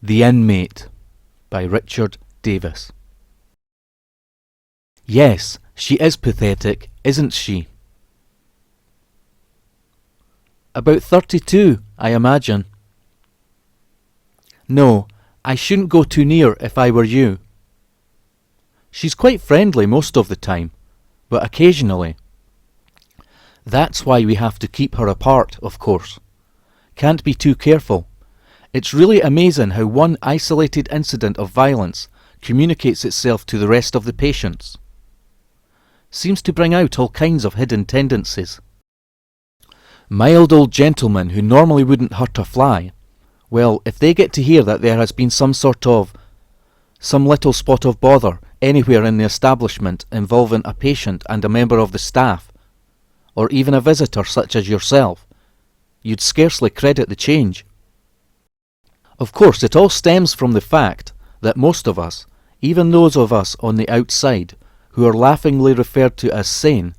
The Inmate by Richard Davis. Yes, she is pathetic, isn't she? About 32, I imagine. No, I shouldn't go too near if I were you. She's quite friendly most of the time, but occasionally. That's why we have to keep her apart, of course. Can't be too careful. It's really amazing how one isolated incident of violence communicates itself to the rest of the patients. Seems to bring out all kinds of hidden tendencies. Mild old gentlemen who normally wouldn't hurt a fly, well, if they get to hear that there has been some little spot of bother anywhere in the establishment involving a patient and a member of the staff, or even a visitor such as yourself, you'd scarcely credit the change. Of course, it all stems from the fact that most of us, even those of us on the outside, who are laughingly referred to as sane,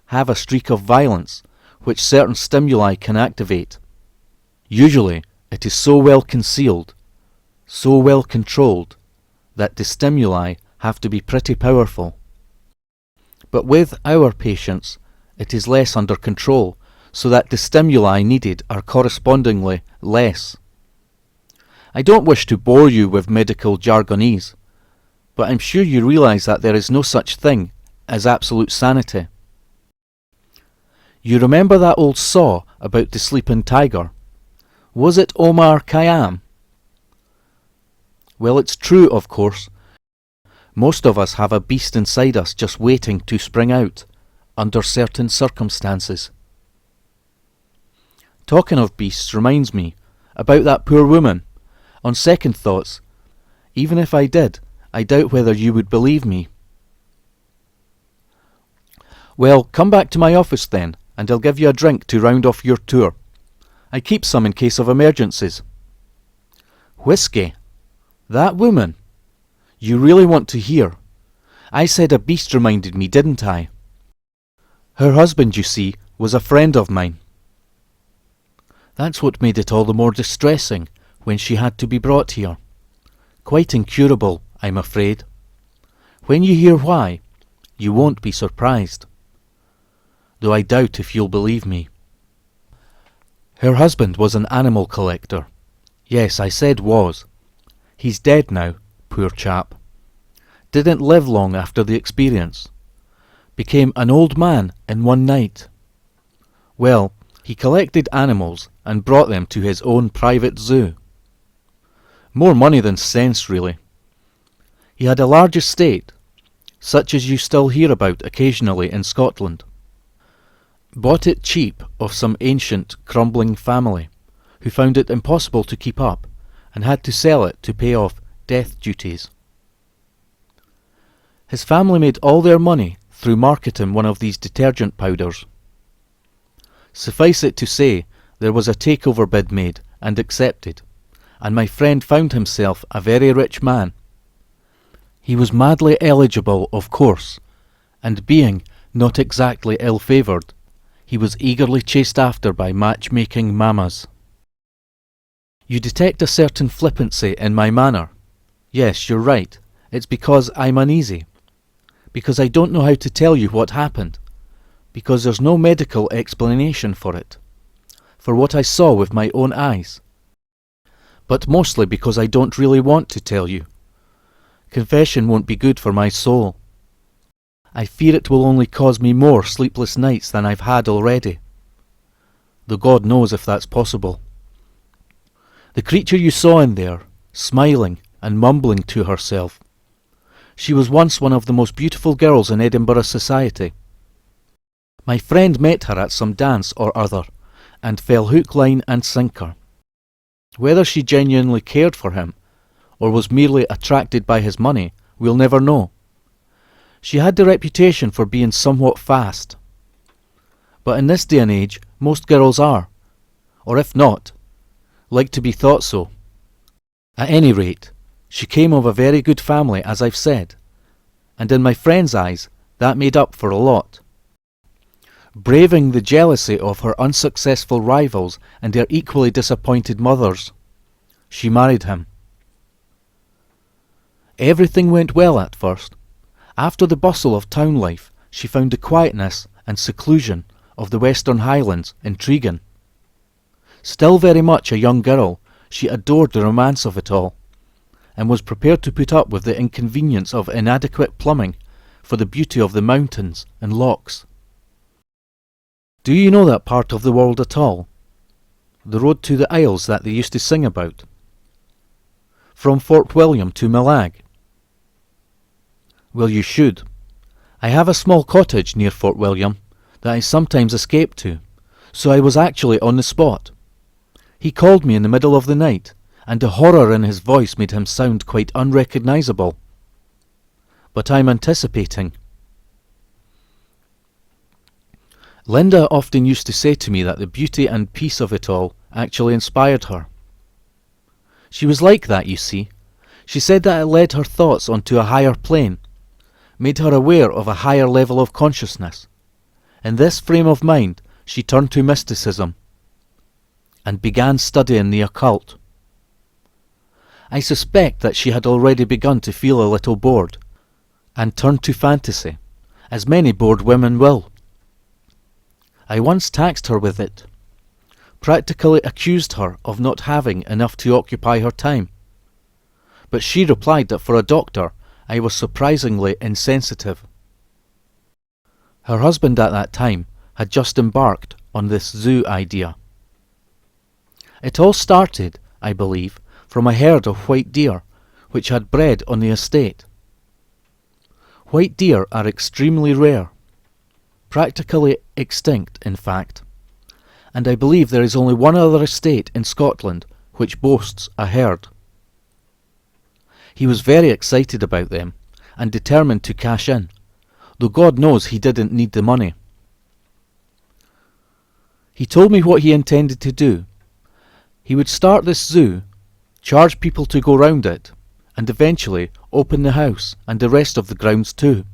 have a streak of violence which certain stimuli can activate. Usually, it is so well concealed, so well controlled, that the stimuli have to be pretty powerful. But with our patients, it is less under control, so that the stimuli needed are correspondingly less. I don't wish to bore you with medical jargonese, but I'm sure you realize that there is no such thing as absolute sanity. You remember that old saw about the sleeping tiger? Was it Omar Khayyam? Well, it's true, of course. Most of us have a beast inside us just waiting to spring out, under certain circumstances. Talking of beasts reminds me about that poor woman. On second thoughts, even if I did, I doubt whether you would believe me. Well, come back to my office then, and I'll give you a drink to round off your tour. I keep some in case of emergencies. Whiskey? That woman? You really want to hear? I said a beast reminded me, didn't I? Her husband, you see, was a friend of mine. That's what made it all the more distressing when she had to be brought here. Quite incurable, I'm afraid. When you hear why, you won't be surprised. Though I doubt if you'll believe me. Her husband was an animal collector. Yes, I said was. He's dead now, poor chap. Didn't live long after the experience. Became an old man in one night. Well, he collected animals and brought them to his own private zoo. More money than sense, really. He had a large estate, such as you still hear about occasionally in Scotland. Bought it cheap of some ancient, crumbling family, who found it impossible to keep up, and had to sell it to pay off death duties. His family made all their money through marketing one of these detergent powders. Suffice it to say, there was a takeover bid made and accepted, and my friend found himself a very rich man. He was madly eligible, of course, and being not exactly ill-favoured, he was eagerly chased after by matchmaking mammas. You detect a certain flippancy in my manner. Yes, you're right. It's because I'm uneasy. Because I don't know how to tell you what happened. Because there's no medical explanation for it. For what I saw with my own eyes. But mostly because I don't really want to tell you. Confession won't be good for my soul. I fear it will only cause me more sleepless nights than I've had already. Though God knows if that's possible. The creature you saw in there, smiling and mumbling to herself. She was once one of the most beautiful girls in Edinburgh society. My friend met her at some dance or other, and fell hook, line and sinker. Whether she genuinely cared for him, or was merely attracted by his money, we'll never know. She had the reputation for being somewhat fast. But in this day and age, most girls are, or if not, like to be thought so. At any rate, She came of a very good family, as I've said, and in my friend's eyes that made up for a lot. Braving the jealousy of her unsuccessful rivals and their equally disappointed mothers, she married him. Everything went well at first. After the bustle of town life, she found the quietness and seclusion of the Western Highlands intriguing. Still very much a young girl, she adored the romance of it all, and was prepared to put up with the inconvenience of inadequate plumbing for the beauty of the mountains and lochs. Do you know that part of the world at all? The road to the Isles that they used to sing about? From Fort William to Millag? Well, you should. I have a small cottage near Fort William that I sometimes escape to, so I was actually on the spot. He called me in the middle of the night, and the horror in his voice made him sound quite unrecognisable. But I'm anticipating. Linda often used to say to me that the beauty and peace of it all actually inspired her. She was like that, you see. She said that it led her thoughts onto a higher plane, made her aware of a higher level of consciousness. In this frame of mind, she turned to mysticism and began studying the occult. I suspect that she had already begun to feel a little bored, and turned to fantasy, as many bored women will. I once taxed her with it, practically accused her of not having enough to occupy her time. But she replied that for a doctor I was surprisingly insensitive. Her husband at that time had just embarked on this zoo idea. It all started, I believe, from a herd of white deer which had bred on the estate. White deer are extremely rare, practically extinct in fact, and I believe there is only one other estate in Scotland which boasts a herd. He was very excited about them and determined to cash in, though God knows he didn't need the money. He told me what he intended to do. He would start this zoo, charge people to go round it, and eventually open the house and the rest of the grounds too.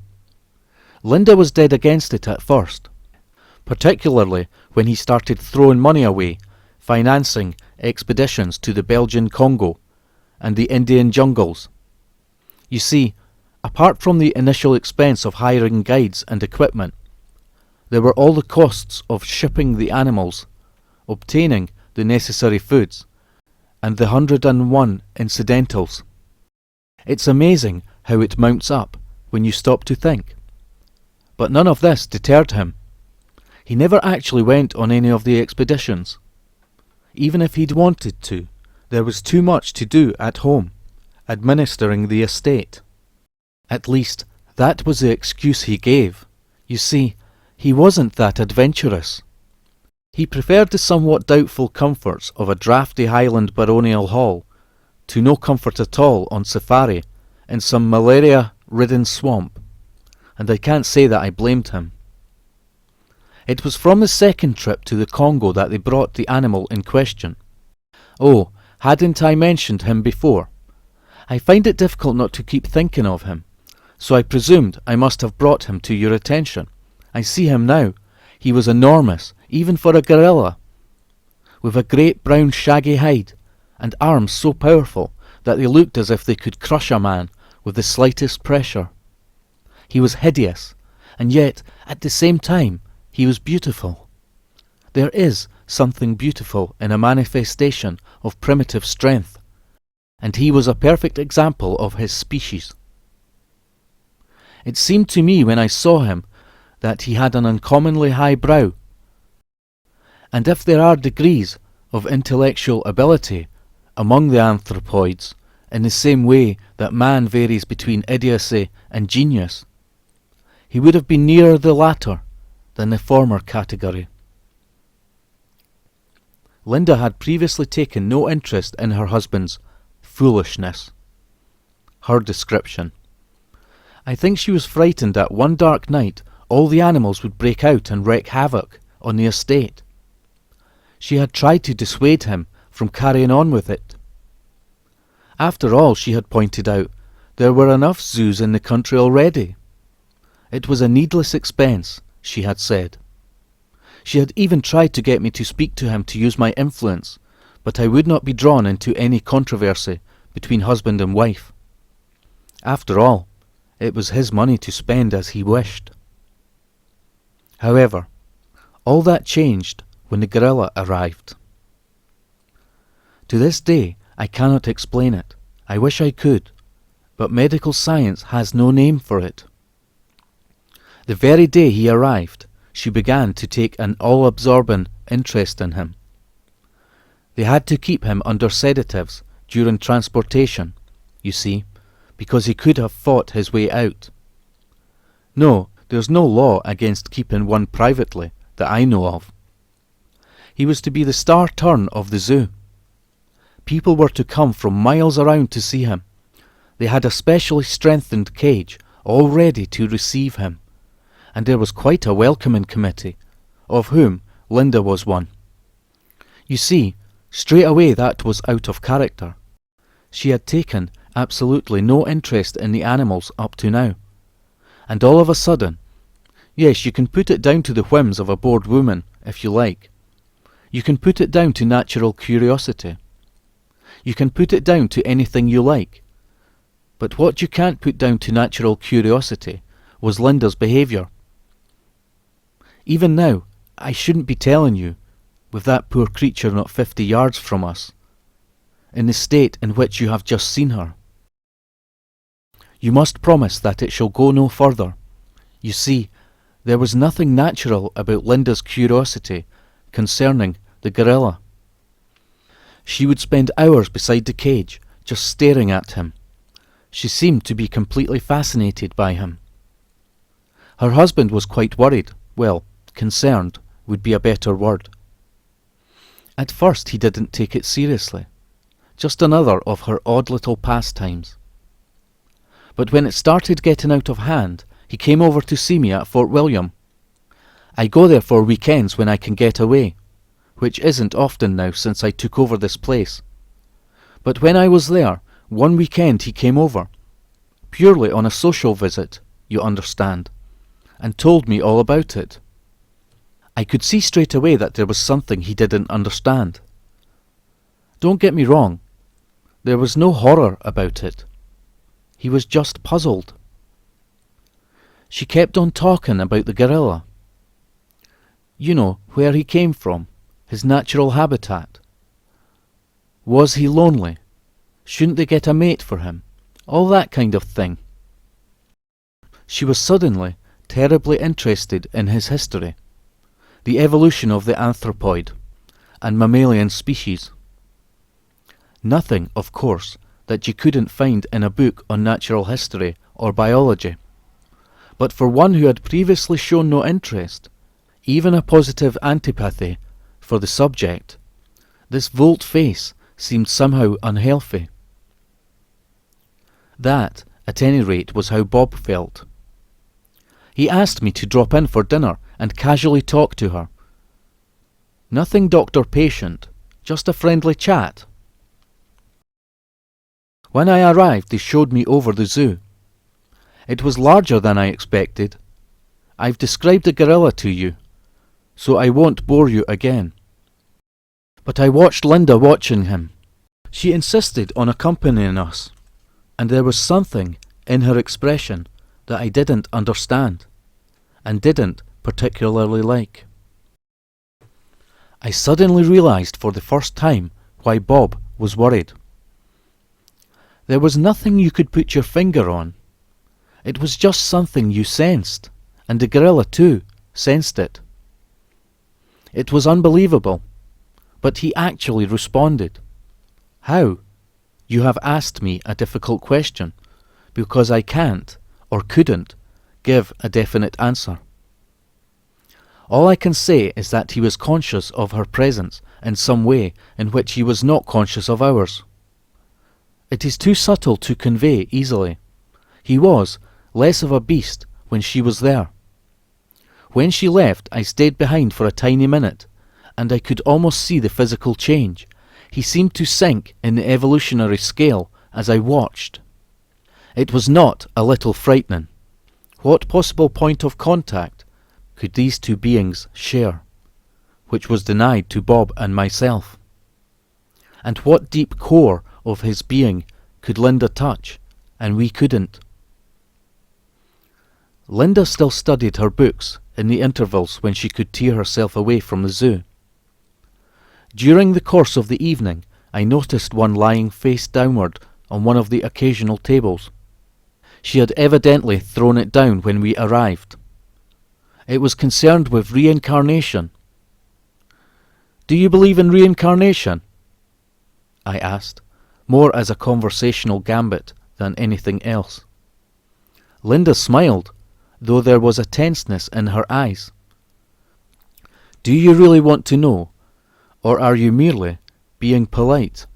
Linda was dead against it at first, particularly when he started throwing money away, financing expeditions to the Belgian Congo and the Indian jungles. You see, apart from the initial expense of hiring guides and equipment, there were all the costs of shipping the animals, obtaining the necessary foods, and the 101 incidentals. It's amazing how it mounts up when you stop to think. But none of this deterred him. He never actually went on any of the expeditions. Even if he'd wanted to, there was too much to do at home, administering the estate. At least, that was the excuse he gave. You see, he wasn't that adventurous. He preferred the somewhat doubtful comforts of a draughty Highland baronial hall to no comfort at all on safari in some malaria-ridden swamp, and I can't say that I blamed him. It was from the second trip to the Congo that they brought the animal in question. Oh, hadn't I mentioned him before? I find it difficult not to keep thinking of him, so I presumed I must have brought him to your attention. I see him now. He was enormous, even for a gorilla, with a great brown shaggy hide, and arms so powerful that they looked as if they could crush a man with the slightest pressure. He was hideous, and yet, at the same time, he was beautiful. There is something beautiful in a manifestation of primitive strength, and he was a perfect example of his species. It seemed to me when I saw him that he had an uncommonly high brow, and if there are degrees of intellectual ability among the anthropoids, in the same way that man varies between idiocy and genius, he would have been nearer the latter than the former category. Linda had previously taken no interest in her husband's foolishness. Her description. I think she was frightened that one dark night all the animals would break out and wreak havoc on the estate. She had tried to dissuade him from carrying on with it. After all, she had pointed out, there were enough zoos in the country already. It was a needless expense, she had said. She had even tried to get me to speak to him to use my influence, but I would not be drawn into any controversy between husband and wife. After all, it was his money to spend as he wished. However, all that changed when the gorilla arrived. To this day, I cannot explain it. I wish I could, but medical science has no name for it. The very day he arrived, she began to take an all-absorbing interest in him. They had to keep him under sedatives during transportation, you see, because he could have fought his way out. No, there's no law against keeping one privately that I know of. He was to be the star turn of the zoo. People were to come from miles around to see him. They had a specially strengthened cage all ready to receive him, and there was quite a welcoming committee, of whom Linda was one. You see, straight away that was out of character. She had taken absolutely no interest in the animals up to now, and all of a sudden, yes, you can put it down to the whims of a bored woman, if you like. You can put it down to natural curiosity. You can put it down to anything you like. But what you can't put down to natural curiosity was Linda's behaviour. Even now, I shouldn't be telling you, with that poor creature not 50 yards from us, in the state in which you have just seen her. You must promise that it shall go no further. You see, there was nothing natural about Linda's curiosity concerning the gorilla. She would spend hours beside the cage, just staring at him. She seemed to be completely fascinated by him. Her husband was quite worried, well, concerned would be a better word. At first he didn't take it seriously, just another of her odd little pastimes. But when it started getting out of hand, he came over to see me at Fort William. I go there for weekends when I can get away, which isn't often now since I took over this place. But when I was there, one weekend he came over, purely on a social visit, you understand, and told me all about it. I could see straight away that there was something he didn't understand. Don't get me wrong, there was no horror about it. He was just puzzled. She kept on talking about the gorilla. You know, where he came from, his natural habitat. Was he lonely? Shouldn't they get a mate for him? All that kind of thing. She was suddenly terribly interested in his history, the evolution of the anthropoid and mammalian species. Nothing, of course, that you couldn't find in a book on natural history or biology. But for one who had previously shown no interest, even a positive antipathy for the subject, this volte-face seemed somehow unhealthy. That, at any rate, was how Bob felt. He asked me to drop in for dinner and casually talk to her. Nothing doctor-patient, just a friendly chat. When I arrived, they showed me over the zoo. It was larger than I expected. I've described the gorilla to you, so I won't bore you again. But I watched Linda watching him. She insisted on accompanying us, and there was something in her expression that I didn't understand, and didn't particularly like. I suddenly realized for the first time why Bob was worried. There was nothing you could put your finger on. It was just something you sensed, and the gorilla too sensed it. It was unbelievable, but he actually responded. How? You have asked me a difficult question, because I can't, or couldn't, give a definite answer. All I can say is that he was conscious of her presence in some way in which he was not conscious of ours. It is too subtle to convey easily. He was less of a beast when she was there. When she left, I stayed behind for a tiny minute, and I could almost see the physical change. He seemed to sink in the evolutionary scale as I watched. It was not a little frightening. What possible point of contact could these two beings share, which was denied to Bob and myself? And what deep core of his being could Linda touch, and we couldn't? Linda still studied her books in the intervals when she could tear herself away from the zoo. During the course of the evening, I noticed one lying face downward on one of the occasional tables. She had evidently thrown it down when we arrived. It was concerned with reincarnation. "Do you believe in reincarnation?" I asked, more as a conversational gambit than anything else. Linda smiled, though there was a tenseness in her eyes. "Do you really want to know, or are you merely being polite?"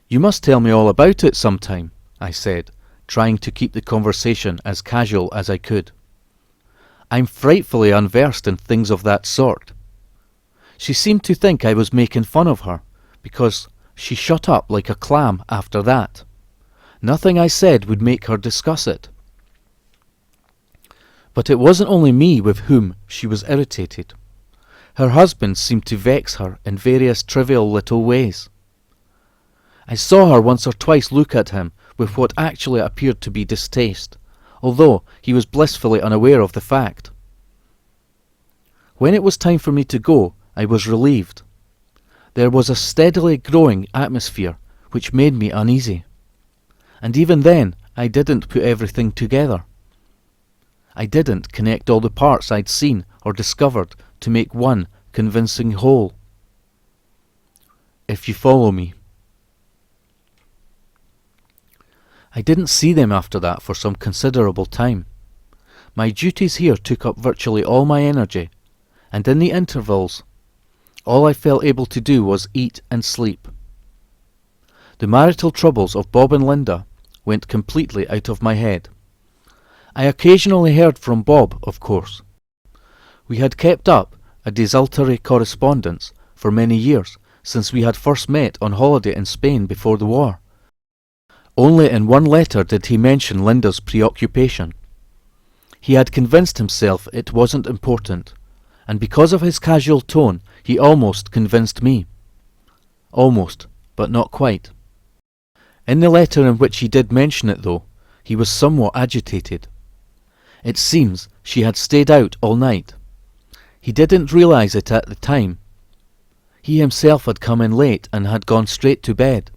"You must tell me all about it sometime," I said, trying to keep the conversation as casual as I could. "I'm frightfully unversed in things of that sort." She seemed to think I was making fun of her, because she shut up like a clam after that. Nothing I said would make her discuss it. But it wasn't only me with whom she was irritated. Her husband seemed to vex her in various trivial little ways. I saw her once or twice look at him with what actually appeared to be distaste, although he was blissfully unaware of the fact. When it was time for me to go, I was relieved. There was a steadily growing atmosphere which made me uneasy. And even then, I didn't put everything together. I didn't connect all the parts I'd seen or discovered to make one convincing whole. If you follow me. I didn't see them after that for some considerable time. My duties here took up virtually all my energy, and in the intervals, all I felt able to do was eat and sleep. The marital troubles of Bob and Linda went completely out of my head. I occasionally heard from Bob, of course. We had kept up a desultory correspondence for many years since we had first met on holiday in Spain before the war. Only in one letter did he mention Linda's preoccupation. He had convinced himself it wasn't important, and because of his casual tone, he almost convinced me. Almost, but not quite. In the letter in which he did mention it, though, he was somewhat agitated. It seems she had stayed out all night. He didn't realize it at the time. He himself had come in late and had gone straight to bed.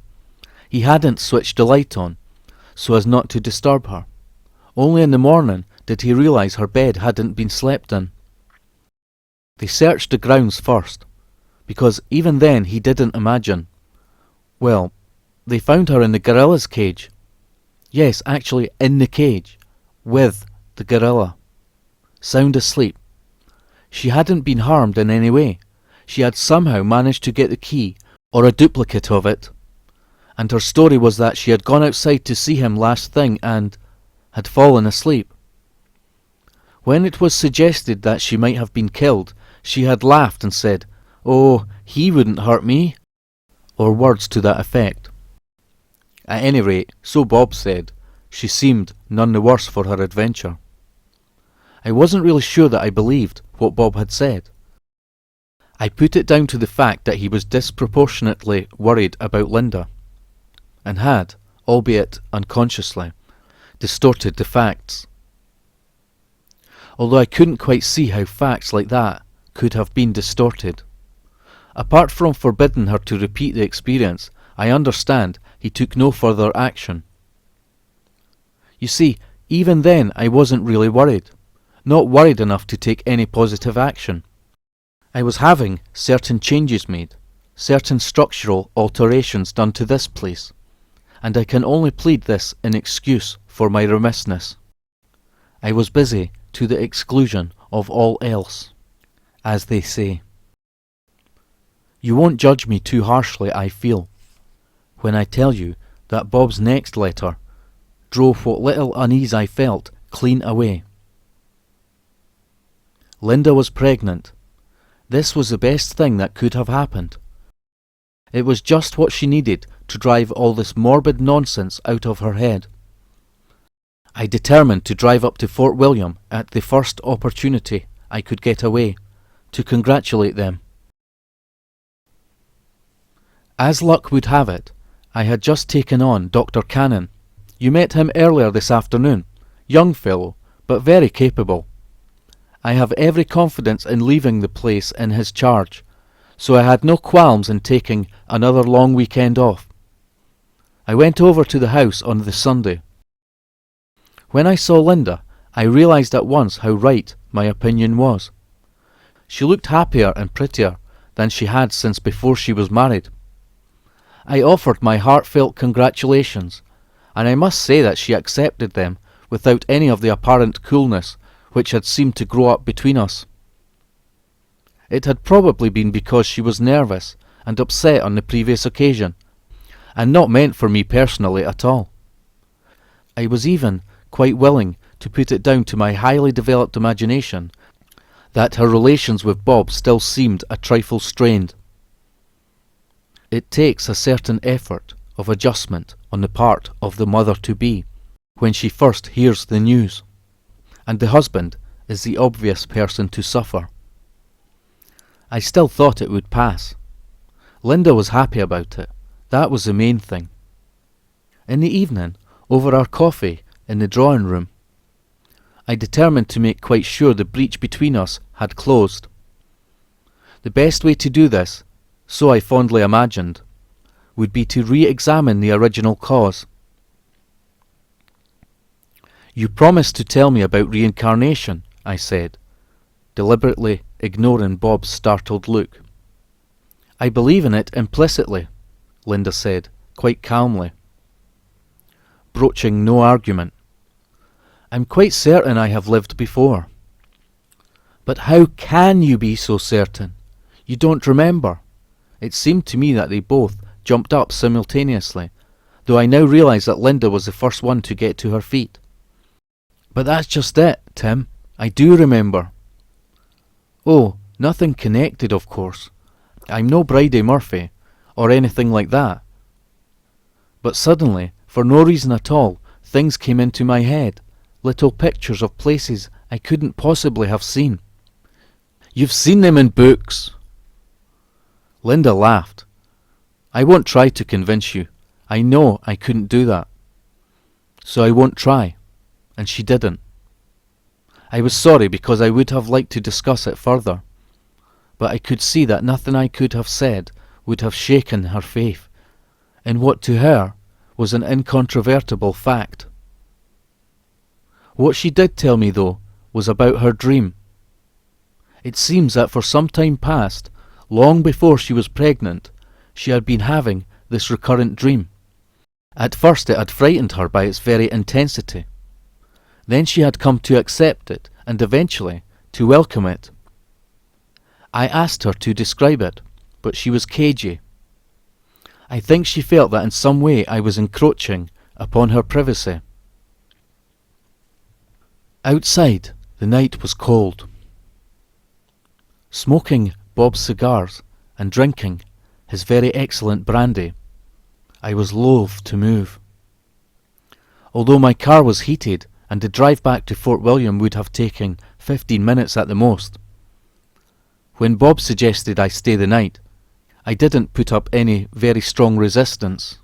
He hadn't switched the light on, so as not to disturb her. Only in the morning did he realize her bed hadn't been slept in. They searched the grounds first, because even then he didn't imagine. Well, they found her in the gorilla's cage. Yes, actually in the cage, with the gorilla, sound asleep. She hadn't been harmed in any way. She had somehow managed to get the key, or a duplicate of it, and her story was that she had gone outside to see him last thing and had fallen asleep. When it was suggested that she might have been killed, she had laughed and said, "Oh, he wouldn't hurt me," or words to that effect. At any rate, so Bob said, she seemed none the worse for her adventure. I wasn't really sure that I believed what Bob had said. I put it down to the fact that he was disproportionately worried about Linda, and had, albeit unconsciously, distorted the facts. Although I couldn't quite see how facts like that could have been distorted. Apart from forbidding her to repeat the experience, I understand he took no further action. You see, even then I wasn't really worried. Not worried enough to take any positive action. I was having certain changes made, certain structural alterations done to this place, and I can only plead this in excuse for my remissness. I was busy to the exclusion of all else, as they say. You won't judge me too harshly, I feel, when I tell you that Bob's next letter drove what little unease I felt clean away. Linda was pregnant. This was the best thing that could have happened. It was just what she needed to drive all this morbid nonsense out of her head. I determined to drive up to Fort William at the first opportunity I could get away, to congratulate them. As luck would have it, I had just taken on Dr. Cannon. You met him earlier this afternoon. Young fellow, but very capable. I have every confidence in leaving the place in his charge, so I had no qualms in taking another long weekend off. I went over to the house on the Sunday. When I saw Linda, I realized at once how right my opinion was. She looked happier and prettier than she had since before she was married. I offered my heartfelt congratulations, and I must say that she accepted them without any of the apparent coolness which had seemed to grow up between us. It had probably been because she was nervous and upset on the previous occasion, and not meant for me personally at all. I was even quite willing to put it down to my highly developed imagination that her relations with Bob still seemed a trifle strained. It takes a certain effort of adjustment on the part of the mother-to-be when she first hears the news, and the husband is the obvious person to suffer. I still thought it would pass. Linda was happy about it. That was the main thing. In the evening, over our coffee in the drawing room, I determined to make quite sure the breach between us had closed. The best way to do this, so I fondly imagined, would be to re-examine the original cause. "You promised to tell me about reincarnation," I said, deliberately ignoring Bob's startled look. "I believe in it implicitly," Linda said, quite calmly, broaching no argument. "I'm quite certain I have lived before." "But how can you be so certain? You don't remember?" It seemed to me that they both jumped up simultaneously, though I now realized that Linda was the first one to get to her feet. "But that's just it, Tim. I do remember." "Oh, nothing connected, of course. I'm no Bridie Murphy, or anything like that." But suddenly, for no reason at all, things came into my head, little pictures of places I couldn't possibly have seen. "You've seen them in books." Linda laughed. "I won't try to convince you. I know I couldn't do that. So I won't try." And she didn't. I was sorry because I would have liked to discuss it further, but I could see that nothing I could have said would have shaken her faith in what to her was an incontrovertible fact. What she did tell me, though, was about her dream. It seems that for some time past, long before she was pregnant, she had been having this recurrent dream. At first it had frightened her by its very intensity. Then she had come to accept it, and eventually to welcome it. I asked her to describe it, but she was cagey. I think she felt that in some way I was encroaching upon her privacy. Outside, the night was cold. Smoking Bob's cigars and drinking his very excellent brandy, I was loath to move. Although my car was heated and the drive back to Fort William would have taken 15 minutes at the most. When Bob suggested I stay the night, I didn't put up any very strong resistance.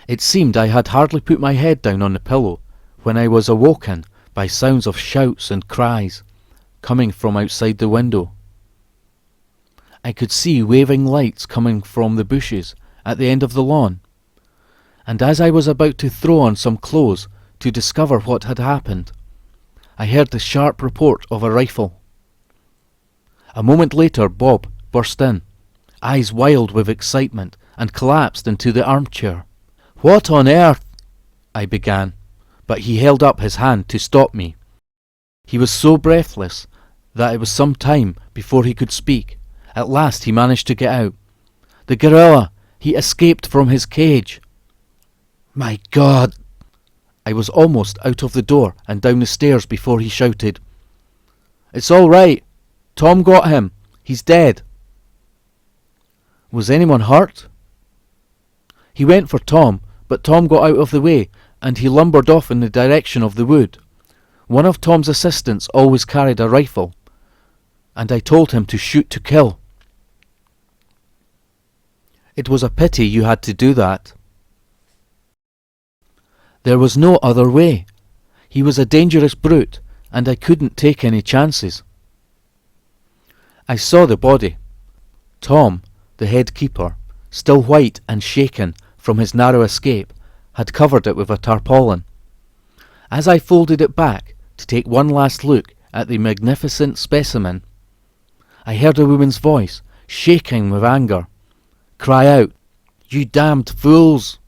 It seemed I had hardly put my head down on the pillow when I was awoken by sounds of shouts and cries coming from outside the window. I could see waving lights coming from the bushes at the end of the lawn, and as I was about to throw on some clothes to discover what had happened, I heard the sharp report of a rifle. A moment later Bob burst in, eyes wild with excitement, and collapsed into the armchair. "What on earth?" I began, but he held up his hand to stop me. He was so breathless that it was some time before he could speak. At last he managed to get out. "The gorilla! He escaped from his cage!" "My God!" I was almost out of the door and down the stairs before he shouted, "It's all right. Tom got him. He's dead." Was anyone hurt? He went for Tom, but Tom got out of the way, and he lumbered off in the direction of the wood. One of Tom's assistants always carried a rifle, and I told him to shoot to kill. It was a pity you had to do that. There was no other way. He was a dangerous brute, and I couldn't take any chances. I saw the body. Tom, the head keeper, still white and shaken from his narrow escape, had covered it with a tarpaulin. As I folded it back to take one last look at the magnificent specimen, I heard a woman's voice, shaking with anger, cry out, "You damned fools!"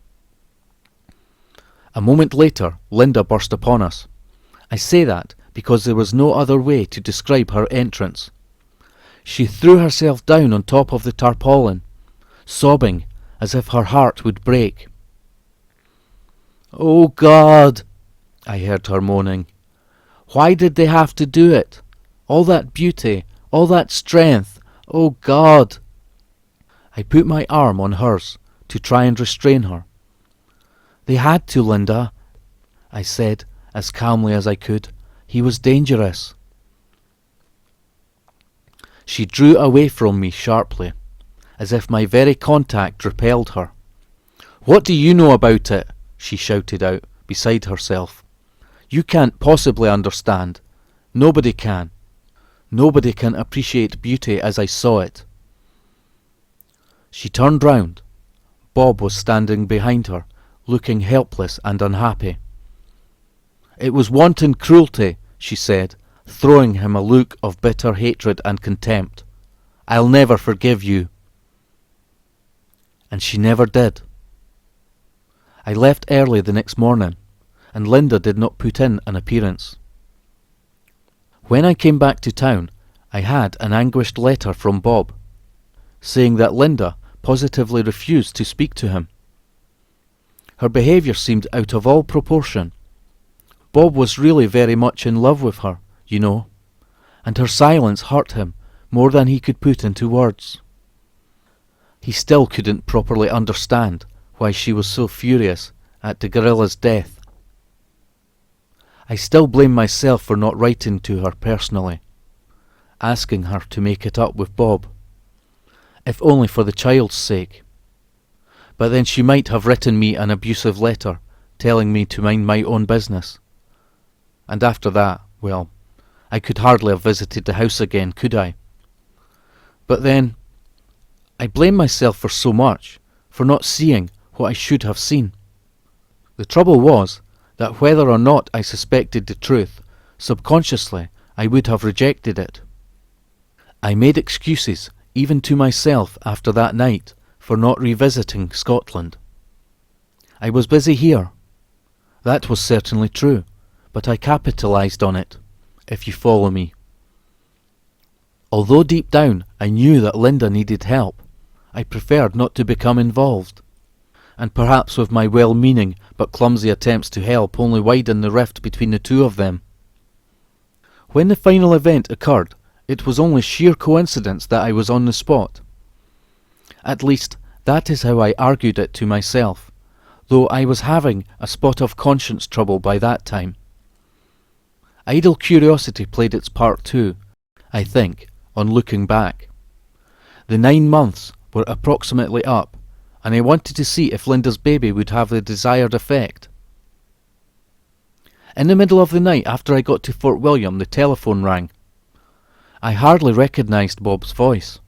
A moment later, Linda burst upon us. I say that because there was no other way to describe her entrance. She threw herself down on top of the tarpaulin, sobbing as if her heart would break. "Oh God," I heard her moaning. "Why did they have to do it? All that beauty, all that strength, oh God." I put my arm on hers to try and restrain her. "They had to, Linda," I said as calmly as I could. "He was dangerous." She drew away from me sharply, as if my very contact repelled her. "What do you know about it?" she shouted out, beside herself. "You can't possibly understand. Nobody can. Nobody can appreciate beauty as I saw it." She turned round. Bob was standing behind her, looking helpless and unhappy. "It was wanton cruelty," she said, throwing him a look of bitter hatred and contempt. "I'll never forgive you." And she never did. I left early the next morning, and Linda did not put in an appearance. When I came back to town, I had an anguished letter from Bob, saying that Linda positively refused to speak to him. Her behaviour seemed out of all proportion. Bob was really very much in love with her, you know, and her silence hurt him more than he could put into words. He still couldn't properly understand why she was so furious at the gorilla's death. I still blame myself for not writing to her personally, asking her to make it up with Bob, if only for the child's sake. But then she might have written me an abusive letter telling me to mind my own business. And after that, well, I could hardly have visited the house again, could I? But then, I blame myself for so much, for not seeing what I should have seen. The trouble was that whether or not I suspected the truth, subconsciously I would have rejected it. I made excuses, even to myself after that night, for not revisiting Scotland. I was busy here. That was certainly true, but I capitalised on it, if you follow me. Although deep down I knew that Linda needed help, I preferred not to become involved, and perhaps with my well-meaning but clumsy attempts to help only widened the rift between the two of them. When the final event occurred, it was only sheer coincidence that I was on the spot. At least, that is how I argued it to myself, though I was having a spot of conscience trouble by that time. Idle curiosity played its part too, I think, on looking back. The 9 months were approximately up, and I wanted to see if Linda's baby would have the desired effect. In the middle of the night after I got to Fort William, the telephone rang. I hardly recognised Bob's voice.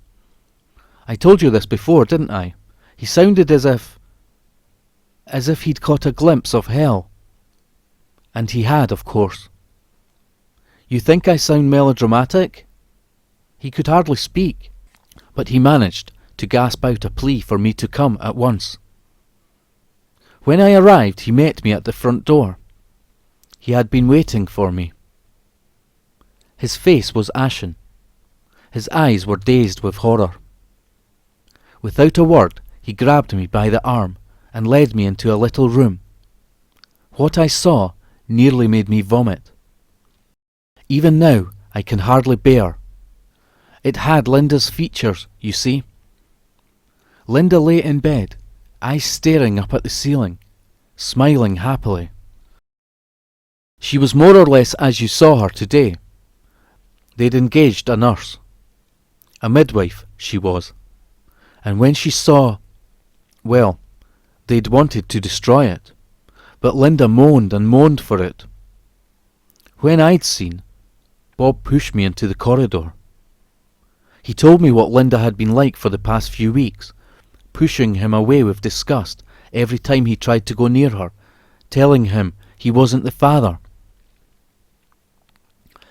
I told you this before, didn't I? He sounded as if he'd caught a glimpse of hell. And he had, of course. You think I sound melodramatic? He could hardly speak, but he managed to gasp out a plea for me to come at once. When I arrived, he met me at the front door. He had been waiting for me. His face was ashen. His eyes were dazed with horror. Without a word, he grabbed me by the arm and led me into a little room. What I saw nearly made me vomit. Even now, I can hardly bear. It had Linda's features, you see. Linda lay in bed, eyes staring up at the ceiling, smiling happily. She was more or less as you saw her today. They'd engaged a nurse. A midwife, she was. And when she saw, well, they'd wanted to destroy it. But Linda moaned and moaned for it. When I'd seen, Bob pushed me into the corridor. He told me what Linda had been like for the past few weeks, pushing him away with disgust every time he tried to go near her, telling him he wasn't the father.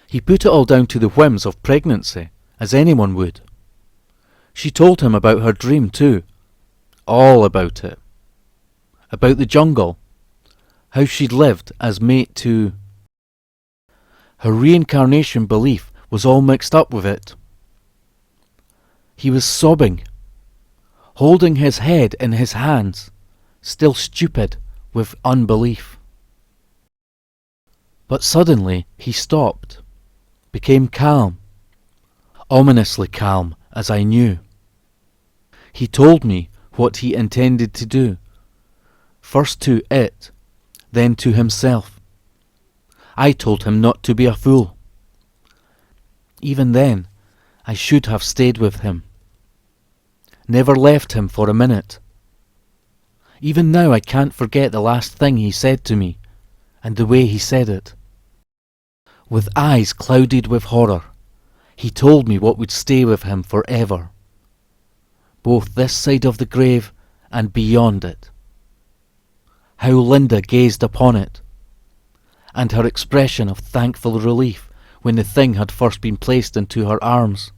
He put it all down to the whims of pregnancy, as anyone would. She told him about her dream too, all about it. About the jungle, how she'd lived as mate to... Her reincarnation belief was all mixed up with it. He was sobbing, holding his head in his hands, still stupid with unbelief. But suddenly he stopped, became calm, ominously calm as I knew. He told me what he intended to do, first to it, then to himself. I told him not to be a fool. Even then, I should have stayed with him. Never left him for a minute. Even now I can't forget the last thing he said to me, and the way he said it. With eyes clouded with horror, he told me what would stay with him forever, both this side of the grave and beyond it. How Linda gazed upon it, and her expression of thankful relief when the thing had first been placed into her arms.